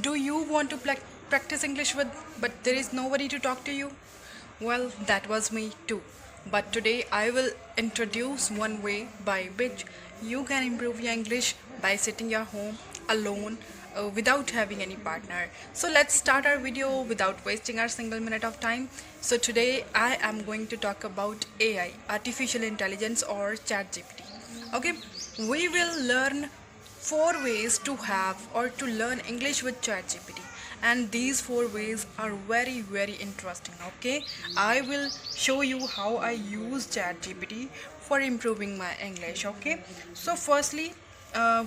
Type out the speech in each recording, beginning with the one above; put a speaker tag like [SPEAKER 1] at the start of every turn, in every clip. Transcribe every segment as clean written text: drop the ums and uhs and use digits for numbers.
[SPEAKER 1] Do you want to practice English with, but there is nobody to talk to you? Well, that was me too. But today I will introduce one way by which you can improve your English by sitting your home alone without having any partner. So let's start our video without wasting our single minute of time. So today I am going to talk about AI, artificial intelligence or ChatGPT. Okay, we will learn four ways to have or to learn English with ChatGPT, and these four ways are very interesting. Okay, I will show you how I use ChatGPT for improving my English. Okay, so firstly,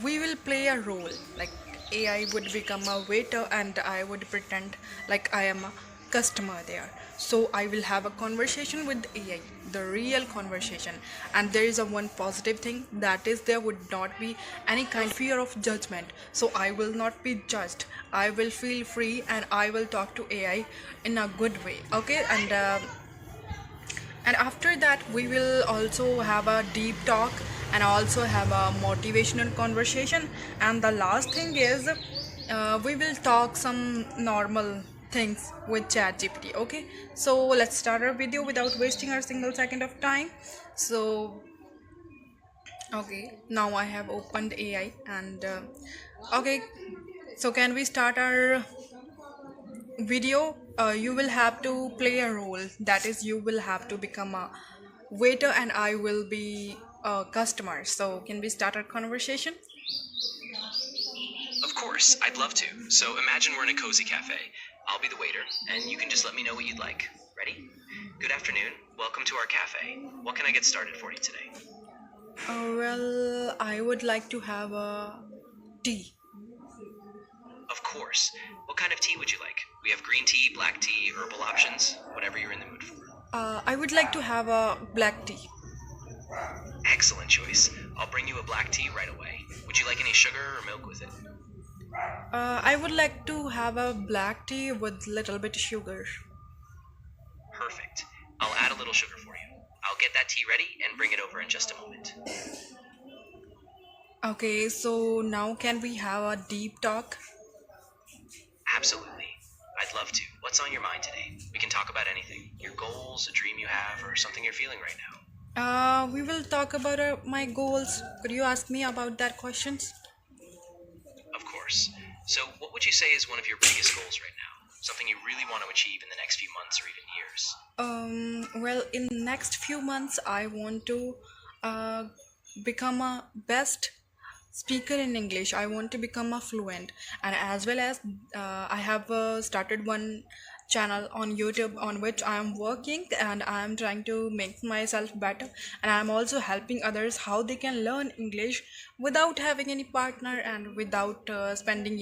[SPEAKER 1] we will play a role like AI would become a waiter and I would pretend like I am a customer there. So I will have a conversation with AI, the real conversation. And there is a one positive thing, that is there would not be any kind of fear of judgment. So I will not be judged. I will feel free and I will talk to AI in a good way. Okay, and after that we will also have a deep talk and also have a motivational conversation, and the last thing is we will talk some normal things with ChatGPT. Okay, so let's start our video without wasting our single second of time. So okay, now I have opened AI and okay, so can we start our video? You will have to play a role, that is you will have to become a waiter and I will be a customer. So can we start our conversation?
[SPEAKER 2] Of course, I'd love to. So imagine we're in a cozy cafe. I'll be the waiter, and you can just let me know what you'd like. Ready? Good afternoon. Welcome to our cafe. What can I get started for you today?
[SPEAKER 1] Well, I would like to have a tea.
[SPEAKER 2] Of course. What kind of tea would you like? We have green tea, black tea, herbal options, whatever you're in the mood for.
[SPEAKER 1] I would like to have a black tea.
[SPEAKER 2] Excellent choice. I'll bring you a black tea right away. Would you like any sugar or milk with it?
[SPEAKER 1] I would like to have a black tea with little bit sugar.
[SPEAKER 2] Perfect. I'll add a little sugar for you. I'll get that tea ready and bring it over in just a moment.
[SPEAKER 1] Okay, so now can we have a deep talk?
[SPEAKER 2] Absolutely. I'd love to. What's on your mind today? We can talk about anything. Your goals, a dream you have, or something you're feeling right now.
[SPEAKER 1] We will talk about my goals. Could you ask me about that questions?
[SPEAKER 2] Of course. So, what would you say is one of your biggest goals right now? Something you really want to achieve in the next few months or even years?
[SPEAKER 1] Well, in next few months, I want to uh, become a best speaker in English. I want to become a fluent, and as well as I have started one channel on YouTube on which I am working, and I am trying to make myself better, and I am also helping others how they can learn English without having any partner and without spending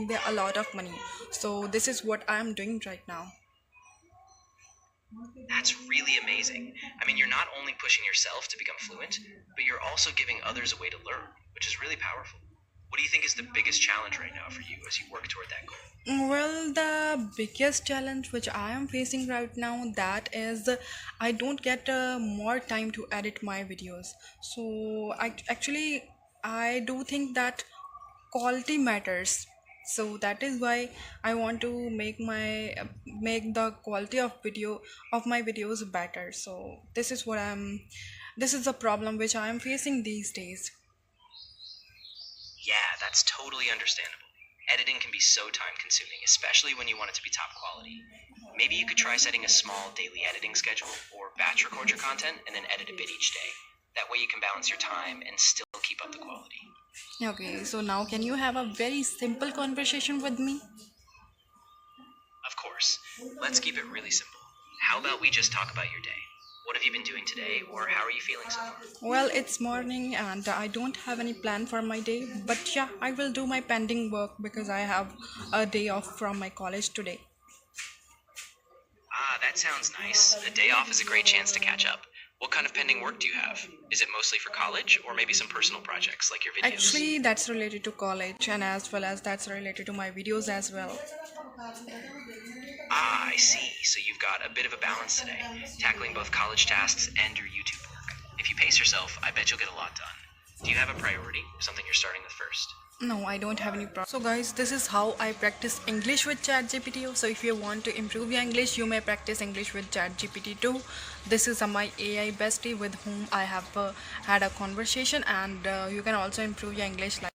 [SPEAKER 1] there a lot of money. So this is what I am doing right now.
[SPEAKER 2] That's really amazing. I mean, you're not only pushing yourself to become fluent, but you're also giving others a way to learn, which is really powerful. What do you think is the biggest challenge right now for you as you work toward that goal?
[SPEAKER 1] Well, the biggest challenge which I am facing right now, that is I don't get more time to edit my videos. So I do think that quality matters. So that is why I want to make the quality of my videos better. So this is the problem which I am facing these days.
[SPEAKER 2] Yeah, that's totally understandable. Editing can be so time consuming, especially when you want it to be top quality. Maybe you could try setting a small daily editing schedule or batch record your content and then edit a bit each day. That way you can balance your time and still keep up the quality.
[SPEAKER 1] Okay, so now can you have a very simple conversation with me?
[SPEAKER 2] Of course. Let's keep it really simple. How about we just talk about your day? What have you been doing today, or how are you feeling so far?
[SPEAKER 1] Well, it's morning and I don't have any plan for my day, but yeah, I will do my pending work because I have a day off from my college today.
[SPEAKER 2] Ah, that sounds nice. A day off is a great chance to catch up. What kind of pending work do you have? Is it mostly for college, or maybe some personal projects like your videos?
[SPEAKER 1] Actually, that's related to college, and as well as that's related to my videos as well.
[SPEAKER 2] Ah, I see. So you've got a bit of a balance today, tackling both college tasks and your YouTube work. If you pace yourself, I bet you'll get a lot done. Do you have a priority? Something you're starting with first?
[SPEAKER 1] No, I don't have any problem. So guys, this is how I practice English with ChatGPT. So if you want to improve your English, you may practice English with ChatGPT too. This is my AI bestie with whom I have had a conversation, and you can also improve your English like